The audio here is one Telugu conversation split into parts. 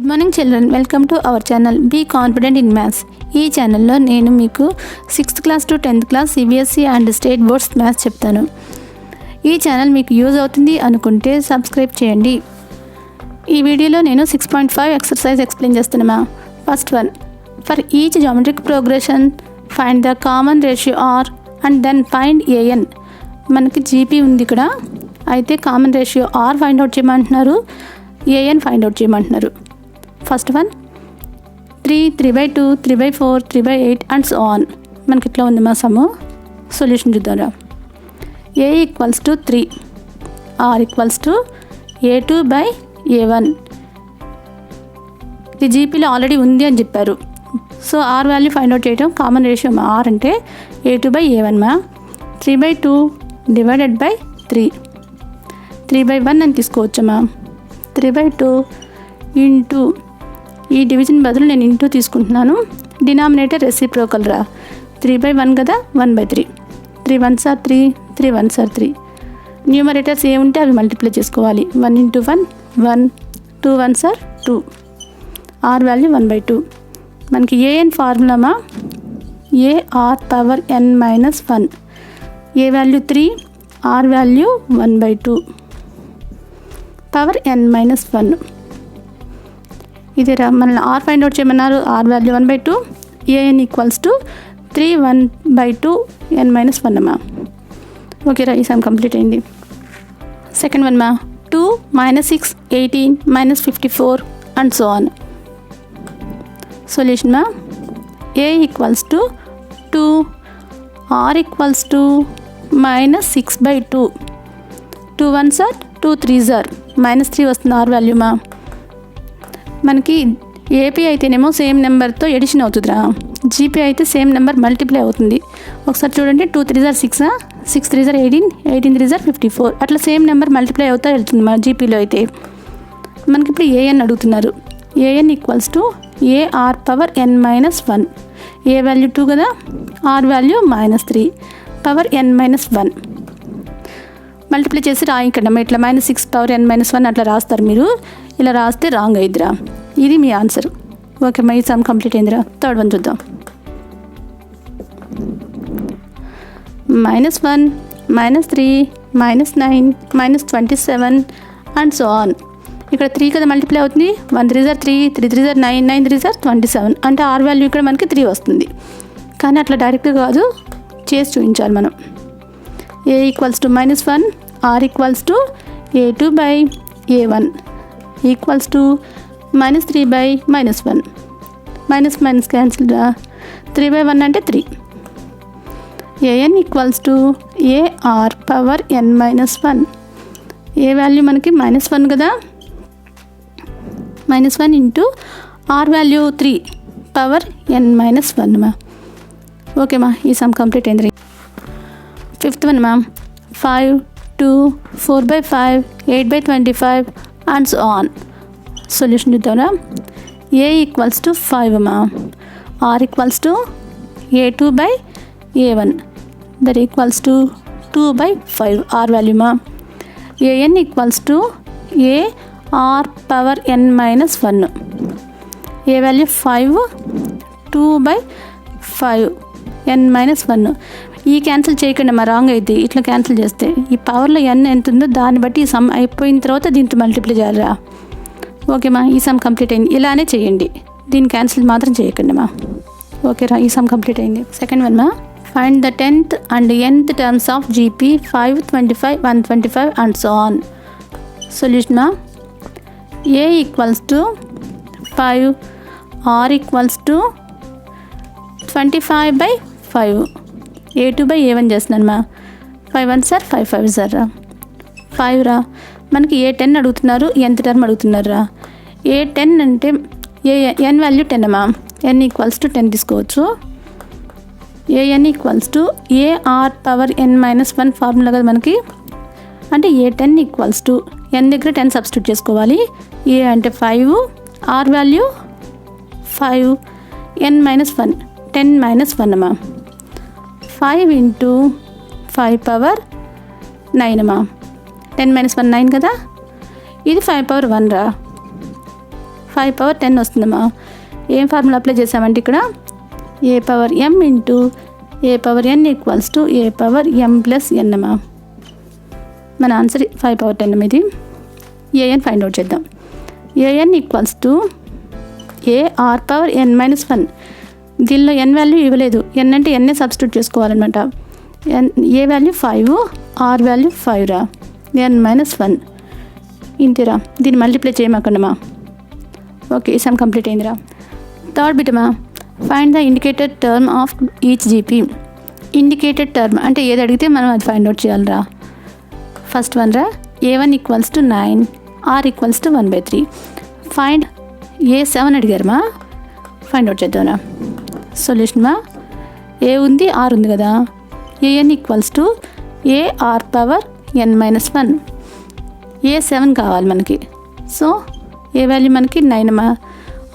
Good morning children, welcome to our channel be confident in maths. ఈ ఛానల్లో నేను మీకు 6th class to 10th class CBSE and state boards maths చెప్తాను. ఈ ఛానల్ మీకు యూజ్ అవుతుంది అనుకుంటే సబ్స్క్రైబ్ చేయండి. ఈ వీడియోలో నేను 6.5 ఎక్సర్సైజ్ ఎక్స్ప్లెయిన్ చేస్తున్నా. First one, for each geometric progression find the common ratio R and then find AN. మనకి జీపీ ఉంది ఇక్కడ, అయితే common ratio R find out చేయమంటున్నారు, ఏఎన్ ఫైండ్ అవుట్ చేయమంటున్నారు. First one 3, 3/2, 3/4, 3/8 and so on. మనకి ఇట్లా ఉంది మా సమ్ము. సొల్యూషన్ చూద్దాం. A equals to 3, R equals to A2/A1. ఇది జీపీలో ఆల్రెడీ ఉంది అని చెప్పారు. So R value find out చేయడం కామన్ రేషియో మా. ఆర్ అంటే A2/A1 మా. 3/2 డివైడెడ్ బై 3, 3/1 అని తీసుకోవచ్చమ్మా. 3/2 ఇంటూ, ఈ డివిజన్ బదులు నేను ఇంటూ తీసుకుంటున్నాను. డినామినేటర్ రెసిప్రోకల్ రా. 3/1 కదా, 1/3. 3 1s are 3, 3 1s are 3. Numerators ఏముంటే అవి మల్టిప్లై చేసుకోవాలి. 1 into 1, 1, 2 1s are 2. Are value 1/2. మనకి ఏఎన్ ఫార్ములామా, AR power n minus 1. A value 3, R value 1/2 power n minus 1. ఇది మనల్ని ఆర్ ఫైండ్ అవుట్ చేయమన్నారు. R value 1/2, AN equals to 3 1/2 n minus 1 అమ్మా. ఓకేరా, ఈ సమ్ కంప్లీట్ అయింది. సెకండ్ వన్ మా, 2 - 6 18 - 54 అండ్ సో ఆన్. సొల్యూషన్ మా, A equals to 2, R equals to -6/2. 2 1s are 2 3s are -3 వస్తుంది ఆర్ వాల్యూ మా. మనకి ఏపీ అయితేనేమో సేమ్ నెంబర్తో ఎడిషన్ అవుతుందిరా, జీపీ అయితే సేమ్ నెంబర్ మల్టిప్లై అవుతుంది. ఒకసారి చూడండి, 2 3s are 6, 6 3s are 18, 18 3s are 54. అట్లా సేమ్ నెంబర్ మల్టిప్లై అవుతా వెళ్తుంది మా జీపీలో అయితే. మనకి ఇప్పుడు ఏఎన్ అడుగుతున్నారు. A N equals to AR power n minus 1. A value 2 కదా, R value -3 power n minus 1. Multiply చేసి రాయకండి ఇట్లా -6 పవర్ n మైనస్ 1 అట్లా రాస్తారు మీరు. ఇలా రాస్తే రాంగ్ అయిద్దిరా. ఇది మీ ఆన్సర్. ఓకే మా, ఈ సమ్ కంప్లీట్ అయిందిరా. థర్డ్ వన్ చూద్దాం. -1, -3, -9, -27 అండ్ సో ఆన్. ఇక్కడ 3 కదా మల్టిప్లై అవుతుంది. 1 3s are 3, 3 3s are 9, 9 3s are 27. అంటే ఆర్ వాల్యూ ఇక్కడ మనకి 3 వస్తుంది. కానీ అట్లా డైరెక్ట్గా కాదు, చేసి చూపించాలి మనం. A equals to -1, R equals to A2/A1 equals to -3/-1. Minus cancel రా. 3/1 అంటే 3. AN equals to AR power n minus 1. A value మనకి -1 కదా, -1 into R value 3 power n minus 1 మా. ఓకే మా, ఈ సమ్ కంప్లీట్ అయింది. Fifth one ma'am, 5, 2, 4/5, 8/25 and so on. Solution చూద్దాంరా. ఏ ఈక్వల్స్ టు 5 అమ్మా. R equals to A2/A1 that equals to 2/5 R value మా. AN equals to AR power n minus 1. A value 5, 2/5 n minus 1. ఈ క్యాన్సిల్ చేయకండి మా, రాంగ్ అయితే. ఇట్లా క్యాన్సిల్ చేస్తే ఈ పవర్లో n ఎంత ఉందో దాన్ని బట్టి ఈ సమ్ అయిపోయిన తర్వాత దీంతో మల్టిప్లై చేయాలిరా. ఓకే మా, ఈ సమ్ కంప్లీట్ అయింది. ఇలానే చేయండి, దీన్ని క్యాన్సిల్ మాత్రం చేయకండి మా. ఓకేరా, ఈ సమ్ కంప్లీట్ అయింది. సెకండ్ వన్ మా, find the 10th and nth terms of GP 5, 25, 125 and so on. Solution మా, A equals to 5, R equals to 25/5. A2/A1 చేస్తున్నాను మా. 5 1s are 5 5s are 5 రా. మనకి A10 అడుగుతున్నారు, nth టర్మ్ అడుగుతున్నారు రా. A10 అంటే n వాల్యూ 10 అమ్మా. n ఈక్వల్స్ టు 10 తీసుకోవచ్చు. A N equals to AR power n minus 1 formula కదా మనకి. అంటే A10 ఈక్వల్స్ టు n దగ్గర 10 సబ్స్టిట్యూట్ చేసుకోవాలి. ఏ అంటే 5, R value 5, n minus 1 10 minus 1 అమ్మా. 5 ఇంటూ 5 పవర్ 9 అమ్మా. 10 - 1 9 కదా, ఇది 5 పవర్ 1 రా. 5 పవర్ 10 వస్తుందమ్మా. ఏం ఫార్ములా అప్లై చేసామంటే ఇక్కడ A power m into A power n equals to A power m plus n అమ్మా. మన ఆన్సర్ 5 పవర్ 10 ఇది. an ఫైండ్ అవుట్ చేద్దాం. an equals to A R power n minus 1. దీనిలో n వాల్యూ ఇవ్వలేదు, n అంటే n సబ్స్టిట్యూట్ చేసుకోవాలన్నమాట. ఏ వాల్యూ 5, ఆర్ వాల్యూ 5 రా, n మైనస్ 1 ఇంతేరా. దీన్ని మల్టిప్లై చేయమాకండమ్మా. ఓకే, ఈ సమ్ కంప్లీట్ అయిందిరా. థర్డ్ బిటమా, find the indicated term of each GP. Indicated term అంటే ఏది అడిగితే మనం అది ఫైండ్ అవుట్ చేయాలిరా. ఫస్ట్ వన్ రా, a1 equals to 9, r equals to 1/3. Find a7 అడిగారమ్మా, ఫైండ్ అవుట్ చేద్దాంరా. సొల్యూషన్ మా, ఏ ఉంది ఆర్ ఉంది కదా, an equals to A R power n minus 1. a7 కావాలి మనకి. సో ఏ వాల్యూ మనకి 9 అమ్మా,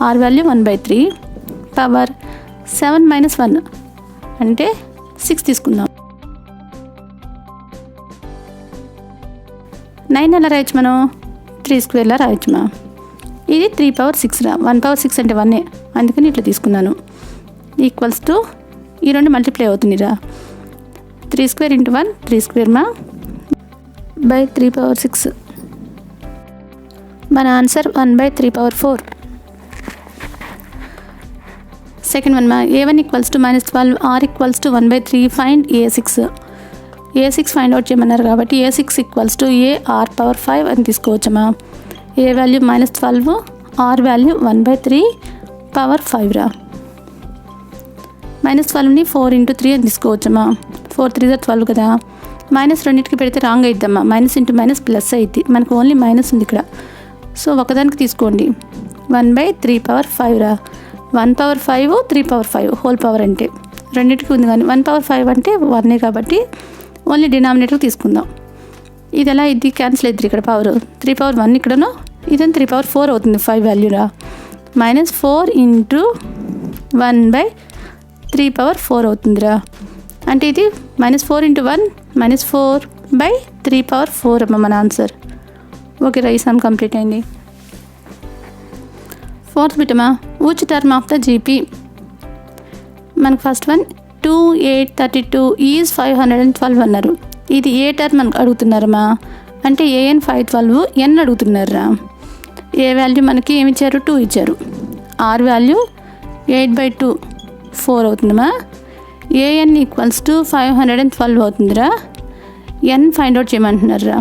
ఆర్ వాల్యూ 1/3 పవర్ 7 మైనస్ 1 అంటే 6 తీసుకుందాం. 9 ఎలా రాయొచ్చు మనం, 3 స్క్వేర్లా రాయొచ్చుమా. ఇది 3 పవర్ 6 రా, 1 పవర్ 6 అంటే 1, అందుకని ఇట్లా తీసుకున్నాను. ఈక్వల్స్ టు ఈ రెండు మల్టిప్లై అవుతుందిరా. 3 స్క్వేర్ ఇంటూ 1 3 స్క్వేర్ మా బై 3 పవర్ 6. మన ఆన్సర్ 1/3 పవర్ 4. సెకండ్ వన్ మా, a1 equals to -12, R equals to 1/3. Find a6. a6 find out చేయమన్నారు కాబట్టి a6 equals to A R power 5 అని తీసుకోవచ్చమ్మా. A value -12, R value 1/3 power 5 రా. -12ని 4 ఇంటూ 3 అని తీసుకోవచ్చమ్మా. 4 3 12 కదా. మైనస్ రెండింటికి పెడితే రాంగ్ అయిద్దమ్మా. మైనస్ ఇంటూ మైనస్ ప్లస్ అయింది, మనకు ఓన్లీ మైనస్ ఉంది ఇక్కడ. సో ఒకదానికి తీసుకోండి. 1/3 పవర్ 5 రా. 1 పవర్ 5 3 పవర్ 5 హోల్ పవర్ అంటే రెండింటికి ఉంది, కానీ 1 పవర్ 5 అంటే 1 కాబట్టి ఓన్లీ డినామినేటర్ తీసుకుందాం. ఇది ఎలా ఇది క్యాన్సిల్ అవుతుంది ఇక్కడ పవర్. 3 పవర్ 1 ఇక్కడను, ఇదని 3 పవర్ 4 అవుతుంది 5 వాల్యూరా. -4 ఇంటూ 1/3 పవర్ 4 అవుతుందిరా. అంటే ఇది -4 ఇంటూ 1 -4/3 పవర్ 4 అమ్మ మన ఆన్సర్. ఓకే రా, ఈ సమ్ కంప్లీట్ అయింది. ఫోర్త్ బిటమా, which term of the GP. మనకు ఫస్ట్ వన్ 2 8 32 ఈజ్ 512 అన్నారు. ఇది ఏ టర్మ్ మనకు అడుగుతున్నారమ్మా, అంటే an 512 n అడుగుతున్నారా. ఏ వాల్యూ మనకి ఏమి ఇచ్చారు, 2 ఇచ్చారు. ఆర్ వాల్యూ 8/2 4 అవుతుందమ్మా. an ఈక్వల్స్ టు 512 అవుతుందిరా. n ఫైండ్ అవుట్ చేయమంటున్నారా.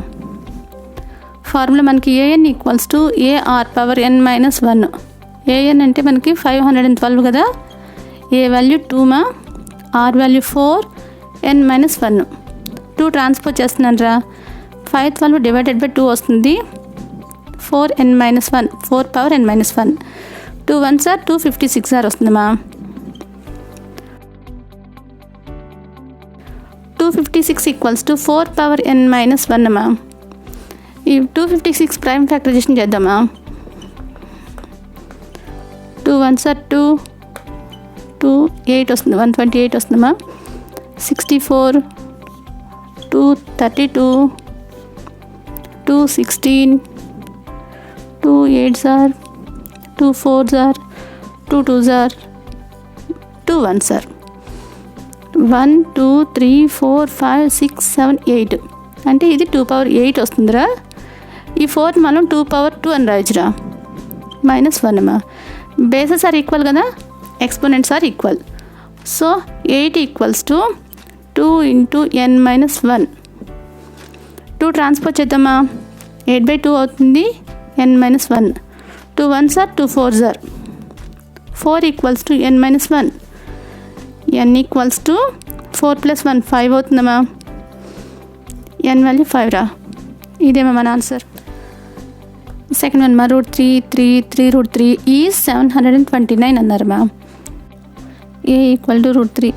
ఫార్ములా మనకి an equals to A R power n minus 1. an అంటే మనకి 512 కదా. ఏ వాల్యూ 2 మా, R value 4, n minus 1. 2 transpose చేస్తున్నాను రా. 512 డివైడెడ్ బై 2 వస్తుంది. 4n minus 1, 4 power n minus 1. 2 1s are 256 ఆర్ వస్తుందమ్మా. 256 equals to 4 power n minus 1 అమ్మా. ఈ 256 ప్రైమ్ ఫ్యాక్టరైజేషన్ చేద్దామా. 2 1s are 2, 2 8 వస్తుంది, 128 వస్తుందమ్మా. 64, 2 32, 2 16, 2 8s are 2 4s are 2 2s are 2 1s are 1 2 3 4 5 6 7 8. అంటే ఇది 2 పవర్ 8 వస్తుందిరా. ఈ 4 మనం 2 పవర్ 2 అని రాయొచ్చురా. -1 అమ్మా. బేసెస్ ఆర్ ఈక్వల్ కదా, exponents are equal. So 8 equals to 2 into n minus 1. 2 transpose చేద్దామా. 8/2 అవుతుంది, n minus 1. 2 1s are 2 4s are 4 equals to n minus 1. n equals to 4 + 1 5 అవుతుందమ్మా. n వాల్యూ 5 రా. ఇదేమో మన ఆన్సర్. సెకండ్ వన్ మా, √3 3 3 √3 ఈజ్ 729 అన్నారమ్మా. A equal to √3.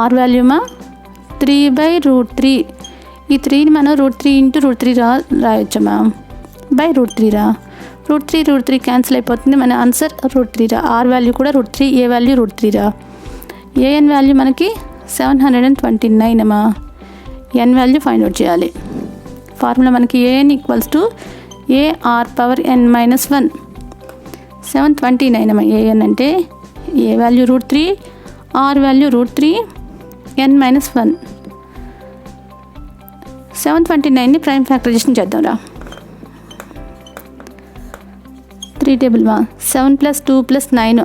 ఆర్ వాల్యూమా 3/√3. ఈ 3ని మనం √3 ఇంటూ √3 రాయొచ్చమ్మా. బై √3 రా. √3 క్యాన్సిల్ అయిపోతుంది, మన ఆన్సర్ √3 రా. ఆర్ వాల్యూ కూడా √3, ఏ వాల్యూ √3 రా. an వాల్యూ మనకి 729 అమ్మా. n వాల్యూ ఫైండ్ అవుట్ చేయాలి. ఫార్ములా మనకి an equals to A R power N minus 1. 729 అమ్మా. ఏఎన్ అంటే A value √3, R value √3, N minus 1. 729ని ప్రైమ్ ఫ్యాక్టరైజేషన్ చేద్దాంరా. 3 టేబుల్ 7 + 2 + 9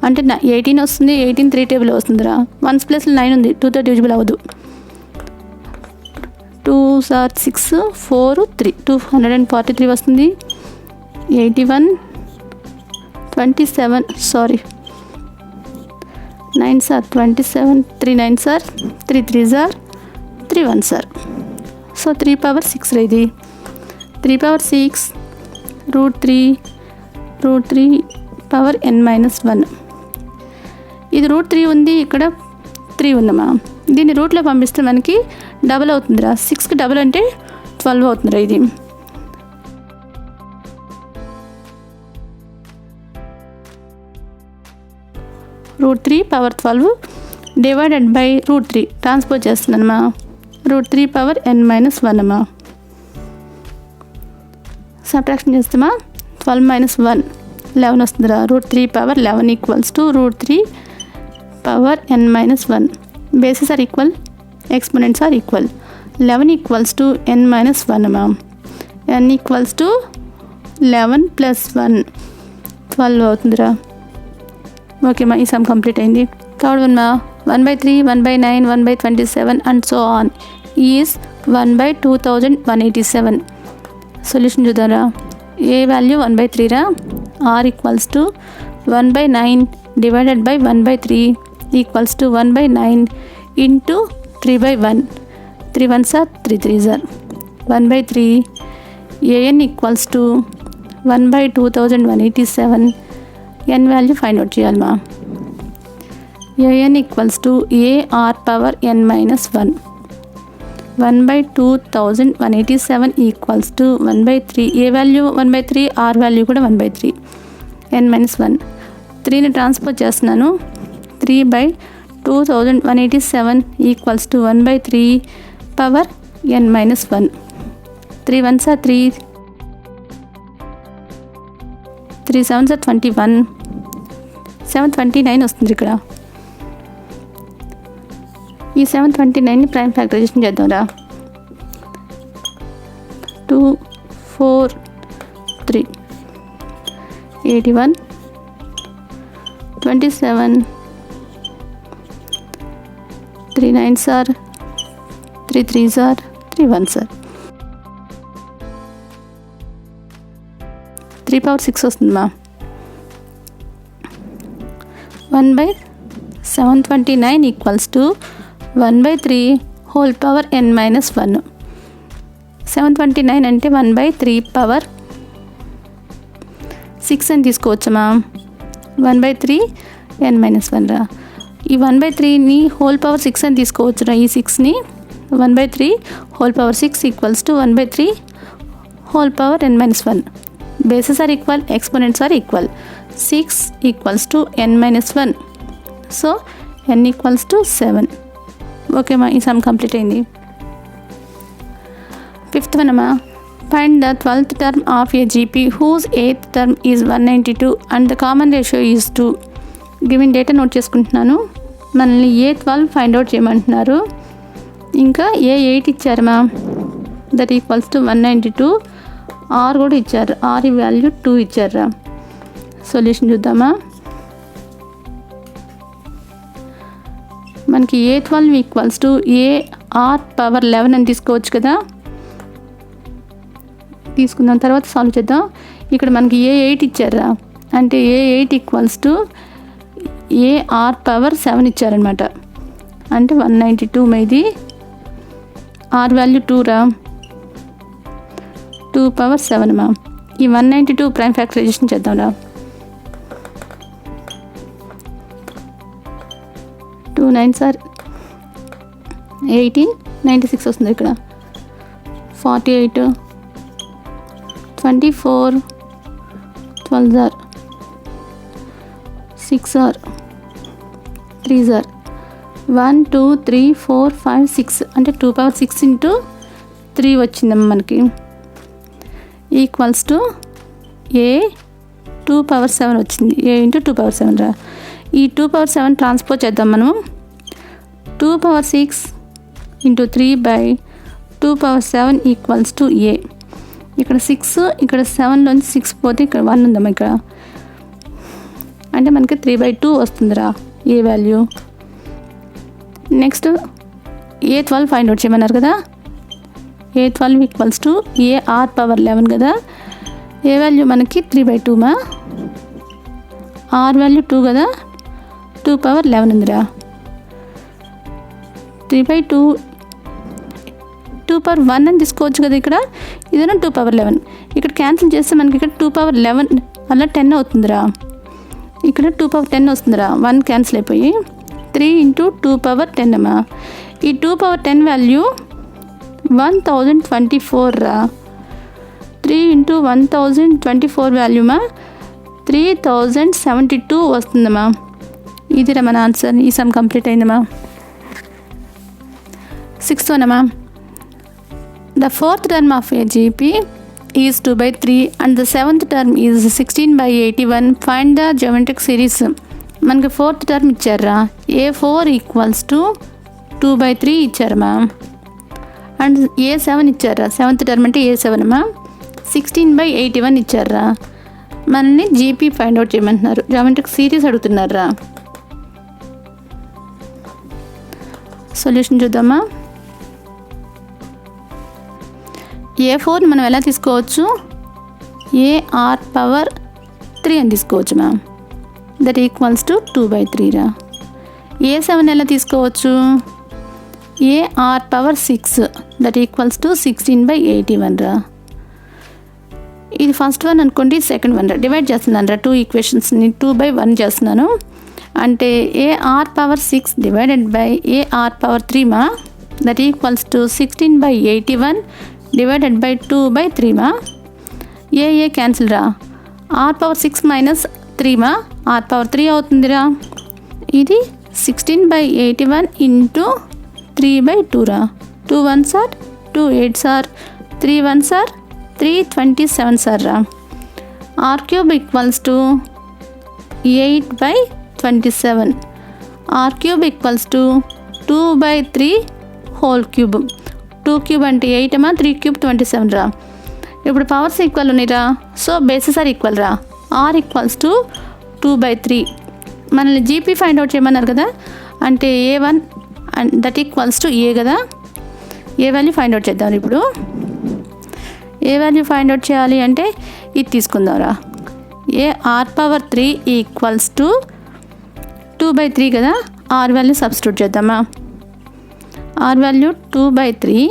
అంటే 18 వస్తుంది. 18 3 టేబుల్ వస్తుందిరా. 1 ప్లస్ 9 ఉంది, 2తో డివిజిబుల్ అవ్వదు. 2 సార్ 6, 4 3 243 వస్తుంది. 81 27 సారీ 9 సార్ 27 3 9 సార్ 3 3 సార్ 3 1 సార్. సో 3 పవర్ 6 ఇది. 3 పవర్ 6 √3 పవర్ n మైనస్ 1. ఇది √3 ఉంది, ఇక్కడ 3 ఉందమ్మా. దీన్ని రూట్లో పంపిస్తే మనకి డబల్ అవుతుందిరా. 6కి డబల్ అంటే 12 అవుతుందిరా. ఇది √3 పవర్ 12 డివైడెడ్ బై √3 ట్రాన్స్పోజ్ చేస్తున్నానమ్మా. √3 పవర్ n మైనస్ 1 అమ్మా. సబ్ట్రాక్షన్ చేస్తామా. 12 మైనస్ 1 11 వస్తుందిరా. √3 power 11 equals to √3 power n minus 1. Bases are equal, exponents are equal. 11 equals to n minus 1 అమ్మా. n ఈక్వల్స్ టు 11 + 1 12 అవుతుందిరా. ఓకేమ్మా, ఈ సమ్ కంప్లీట్ అయింది. థర్డ్ వన్ మా 1/3, 1/9, 1/27 and so on is 1/2187. Solution చూద్దారా. ఏ వాల్యూ 1/3 రా. R equals to 1/9 divided by 1/3 equals to 1/9 into 3/1. 3 1 సార్ 3 3 సార్ 1/3. AN equals to 1/2187. N value find out చేయాలమ్మా. AN equals to AR power n minus 1. 1/2187 equals to 1/3. A value 1/3, R value కూడా 1/3. n minus 1. 3ని ట్రాన్స్పోజ్ చేస్తున్నాను. 3/2187 equals to 1/3 power n minus 1. 3 1 సార్ 3 3 7 సార్ 21. 729 వస్తుంది ఇక్కడ. ఈ 729ని ప్రైమ్ ఫ్యాక్టరైజేషన్ చేద్దాంరా. 2 4 3 81 27 3 9 సార్ 3 3 సార్ 3 1 సార్. 3 పవర్ 6 వస్తుందమ్మా. 1/729 equals to 1/3 whole power n minus 1. 729 అంటే 1/3 పవర్ 6 అని తీసుకోవచ్చమ్మా. 1/3 n మైనస్ 1 రా. ఈ 1/3ని హోల్ పవర్ 6 అని తీసుకోవచ్చురా. ఈ 6ని 1/3 whole power 6 equals to 1/3 whole power n minus 1. Bases are equal, exponents are equal. 6 equals to n minus 1. So n equals to 7. ఓకేమ్మా, ఈ సమ్ కంప్లీట్ అయింది. ఫిఫ్త్ వన్ అమ్మా. Find the 12th term of a GP whose 8th term is 192 and the common ratio is 2. Given data note చేసుకుంటున్నాను. మనల్ని A12 ఫైండ్ అవుట్ చేయమంటున్నారు. ఇంకా A8 ఇచ్చారమ్మా. That equals to 192. ఆర్ కూడా ఇచ్చారు. ఆర్ వాల్యూ 2 ఇచ్చారా. సొల్యూషన్ చూద్దామా. మనకి A12 equals to AR power 11 అని తీసుకోవచ్చు కదా. తీసుకుందాం, తర్వాత సాల్వ్ చేద్దాం. ఇక్కడ మనకి A8 ఇచ్చారా. అంటే A8 equals to AR power 7 ఇచ్చారనమాట. అంటే 192 మీది. ఆర్ వాల్యూ 2 రా. 2 పవర్ 7 మా. ఈ 192 ప్రైమ్ ఫ్యాక్టరైజేషన్ చేద్దాం రా. 2 9 సార్ 18 96 వస్తుంది ఇక్కడ. 48 24 12 సార్ 6 సార్ 3 సార్ 1 2 3 4 5 6 అంటే 2 పవర్ 6 ఇంటూ 3 వచ్చిందమ్మా మనకి. ఈక్వల్స్ టు ఏ 2^7 వచ్చింది. ఏ ఇంటూ 2^7 రా. ఈ 2^7 ట్రాన్స్పోజ్ చేద్దాం మనం. 2^6 ఇంటూ 3/2^7 ఈక్వల్స్ టు ఏ. ఇక్కడ 6, ఇక్కడ 7లోంచి 6 పోతే ఇక్కడ 1 ఉందమ్మా ఇక్కడ. అంటే మనకి 3/2 వస్తుందిరా A value. Next A12 find out చేయమన్నారు కదా. A12 ఈక్వల్స్ టు AR⁻11 కదా. ఏ వాల్యూ మనకి 3/2 మా. ఆర్ వాల్యూ 2 కదా. 2^11 ఉందిరా. 3/2 2^1 అని తీసుకోవచ్చు కదా ఇక్కడ. ఇదేనా 2^11. ఇక్కడ క్యాన్సిల్ చేస్తే మనకి ఇక్కడ 2^11 అలా 10 అవుతుందిరా. ఇక్కడ 2^10 వస్తుందిరా. 1 క్యాన్సిల్ అయిపోయి 3 ఇంటూ 2^10 అమ్మా. ఈ 2^10 వాల్యూ 1024 రా. 3 ఇంటూ 1024 వాల్యూమా 3072 వస్తుందమ్మా. ఇదిరా మన ఆన్సర్. ఈ సమ్ కంప్లీట్ అయిందమ్మా. 6th one అమ్మా. The fourth term of a GP is 2/3 and the seventh term is 16/81. Find the geometric series. మనకి 4th term ఇచ్చారా. A4 equals to 2/3 ఇచ్చారమ్మా. And A7 ఇచ్చారా. 7th term అంటే A7 అమ్మా. 16/81 ఇచ్చారా. మనల్ని జీపీ ఫైండ్ అవుట్ చేయమంటున్నారు. జామెట్రిక్ సిరీస్ అడుగుతున్నారా. సొల్యూషన్ చూద్దామా. A4 మనం ఎలా తీసుకోవచ్చు. AR⁻3 అని తీసుకోవచ్చు మ్యామ్. దట్ ఈక్వల్స్ టు 2/3 రా. A7 ఎలా తీసుకోవచ్చు. AR⁻6 దట్ ఈక్వల్స్ టు 16/81 రా. ఇది ఫస్ట్ వన్ అనుకోండి. సెకండ్ వన్ రా. డివైడ్ చేస్తున్నాను రా 2 ఈక్వేషన్స్ని. 2/1 చేస్తున్నాను. అంటే AR⁻6 డివైడెడ్ బై AR⁻3 మా. That equals to 16/81 divided by 2/3 మా. ఏ క్యాన్సిల్ రా. R⁻6 మైనస్ 3 మా. R⁻3 అవుతుందిరా. ఇది 16/81 ఇంటూ 3/2 రా. 2 1s are 2 8s are 3 1s are 327 రా. R³ equals to 8/27. R³ equals to 2/3 whole cube. 2³ అంటే 8 అమ్మా. 3³ 27 రా. ఇప్పుడు పవర్స్ ఈక్వల్ ఉన్నాయిరా. సో బేసెస్ ఆర్ ఈక్వల్ రా. R equals to 2/3. మనల్ని జీపీ ఫైండ్ అవుట్ చేయమన్నారు కదా. అంటే A1 and that equals to A కదా. ఏ వాల్యూ ఫైండ్ అవుట్ చేద్దాం ఇప్పుడు. ఏ వాల్యూ ఫైండ్ అవుట్ చేయాలి అంటే ఇది తీసుకుందాంరా. AR⁻3 ఈక్వల్స్ టు 2/3 కదా. ఆర్ వాల్యూ సబ్స్టిట్యూట్ చేద్దామా. ఆర్ వాల్యూ 2/3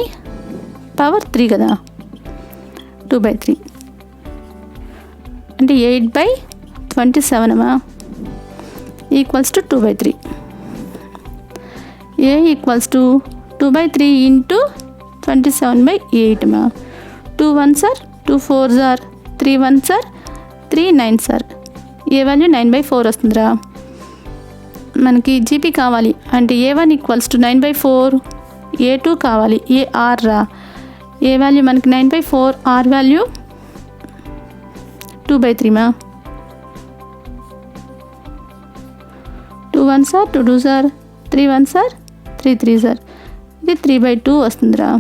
పవర్ 3 కదా. 2/3 అంటే 8/27 అమ్మా. Equals to 2/3. A equals to 2/3 into 27/8 అమ్మా. 2 1s are 2 4s are 3 1s are 3 9s are. A value 9/4 వస్తుందిరా. మనకి జీపీ కావాలి అంటే A1 ఈక్వల్స్ టు 9/4. A2 కావాలి. AR రా. ఏ వాల్యూ మనకి 9/4. ఆర్ వాల్యూ 2/3 మా. 2 1s are 2 2s are 3 1s are 3 3s are. ఇది 3/2 వస్తుందిరా.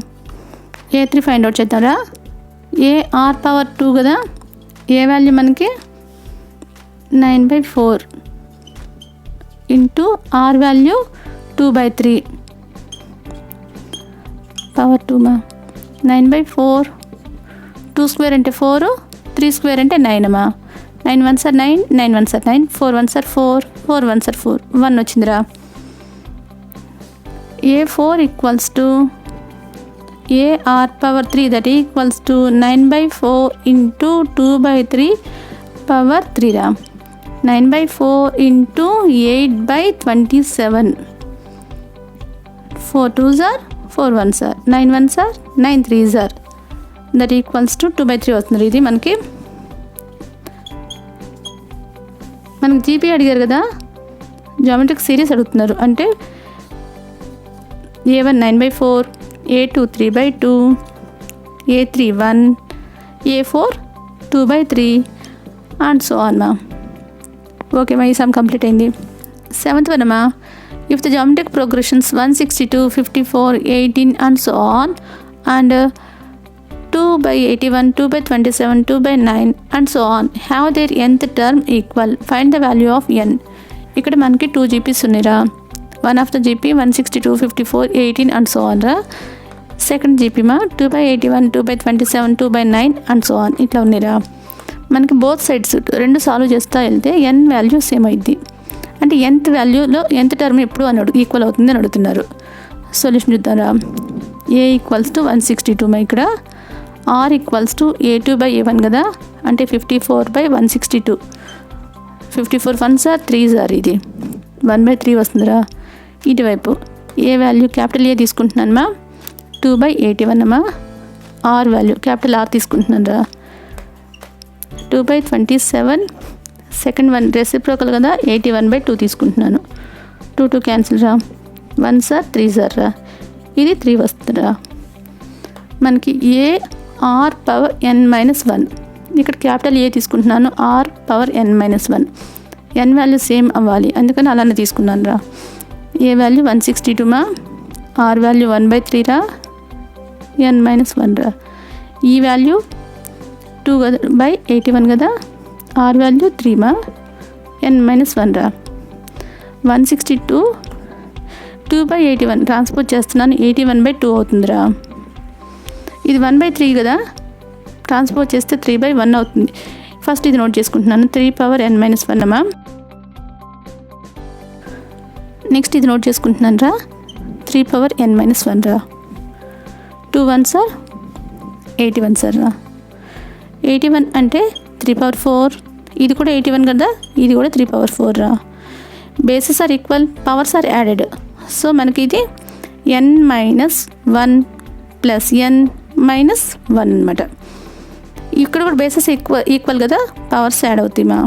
A3 find out చేద్దాంరా. AR⁻2 కదా. ఏ వాల్యూ మనకి 9/4 ఇంటూ ఆర్ వాల్యూ 2/3 పవర్ 2 మా. 9/4. 2 స్క్వేర్ అంటే 4. 3 స్క్వేర్ అంటే 9 అమ్మా. 9 1s are 9. 9 1s are 9. 4 1s are 4. 4 1s are 4. 1 వచ్చిందిరా. A4 equals to AR⁻3 that equals to 9/4 into 2/3 power 3 రా. 9/4 into 8/27. 4 2s are 4 1s are 9 1s are 9 3s are. That equals to 2/3 వస్తుంది. ఇది మనకి జీపీ అడిగారు కదా. జామెట్రిక్ సిరీస్ అడుగుతున్నారు. అంటే A1 9/4, A2 3/2, A3 1, A4 2/3 and so on మా. ఓకే మా, ఈ సమ్ కంప్లీట్ అయింది. 7th వన్ మా, if the geometric progressions 162, 54, 18 and so on and 2/81, 2/27, 2/9 and so on have their nth term equal, find the value of n. ఇక్కడ మనకి 2 GPs ఉన్నాయిరా. One of the GP 162, 54, 18 and so on రా. సెకండ్ GP మా 2/81, 2/27, 2/9 అండ్ సో ఆన్ ఇట్లా ఉన్నాయిరా. మనకి బోత్ సైడ్స్ రెండు సాల్వ్ చేస్తూ వెళ్తే n వాల్యూ సేమ్ అయింది. అంటే nth వాల్యూలో nth టర్మ్ ఎప్పుడు అని ఈక్వల్ అవుతుంది అని అడుగుతున్నారు. సొల్యూషన్ చూద్దారా. A ఈక్వల్స్ టు 162 మా, ఇక్కడ R ఈక్వల్స్ టు A2/A1 కదా, అంటే 54/162. 54 1s are 3s are ఇది 1/3 వస్తుందిరా. ఇటువైపు ఏ వాల్యూ క్యాపిటల్ A తీసుకుంటున్నాను మా, 2/81 అమ్మా. R వాల్యూ క్యాపిటల్ R తీసుకుంటున్నాను రా. 2/27. సెకండ్ వన్ రెసిప్రోకల్ కదా, 81/2 తీసుకుంటున్నాను. 2 క్యాన్సిల్ రా. 1s are 3s are రా. ఇది 3 వస్తుందిరా. మనకి A R పవర్ n-1, ఇక్కడ క్యాపిటల్ A తీసుకుంటున్నాను, R power n-1. n value same అవ్వాలి, అందుకని అలానే తీసుకున్నాను రా. A వాల్యూ 162 మా, R వాల్యూ 1/3 రా, n-1 రా. ఈ వాల్యూ 2/81 కదా, R వాల్యూ 3 మా, n-1 రా. 162 2/81 ట్రాన్స్పోర్ట్ చేస్తున్నాను, 81/2 అవుతుందిరా. ఇది 1/3 కదా, ట్రాన్స్పోర్ట్ చేస్తే 3/1 అవుతుంది. ఫస్ట్ ఇది నోట్ చేసుకుంటున్నాను, 3 పవర్ n-1 అమ్మా. నెక్స్ట్ ఇది నోట్ చేసుకుంటున్నాను రా, 3 పవర్ n-1 రా. 2 1s are 81 సార్ రా. 81 అంటే 3/4, ఇది కూడా 81 కదా, ఇది కూడా 3/4 రా. Bases are equal, powers are added. So మనకి ఇది n-1 ప్లస్ n-1 అనమాట. ఇక్కడ కూడా బేసెస్ ఈక్వల్ కదా, పవర్స్ యాడ్ అవుతాయి మా.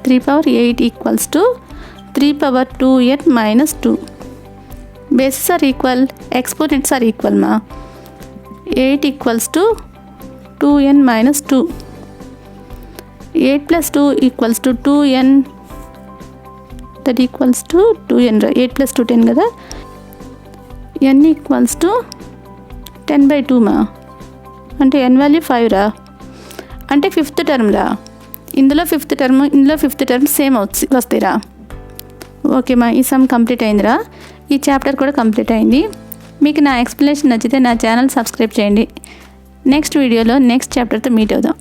3/8 equals to 3/2n-2. Bases are equal, exponents are equal మా. 8 equals to 2n-2. 8 + 2 equals to 2n, that equals to 2n రా. 8 + 2 10 కదా, n ఈక్వల్స్ టు 10/2 మా. అంటే n వాల్యూ 5 రా. అంటే 5th టర్మ్ రా. ఇందులో 5th టర్మ్, ఇందులో 5th టర్మ్ సేమ్ వస్తాయిరా. ఓకే మా, ఈ సమ్ కంప్లీట్ అయిందిరా. ఈ చాప్టర్ కూడా కంప్లీట్ అయింది. మీకు నా ఎక్స్ప్లెనేషన్ నచ్చితే నా ఛానల్ సబ్స్క్రైబ్ చేయండి. నెక్స్ట్ వీడియోలో నెక్స్ట్ చాప్టర్తో మీట్ అవుదాం.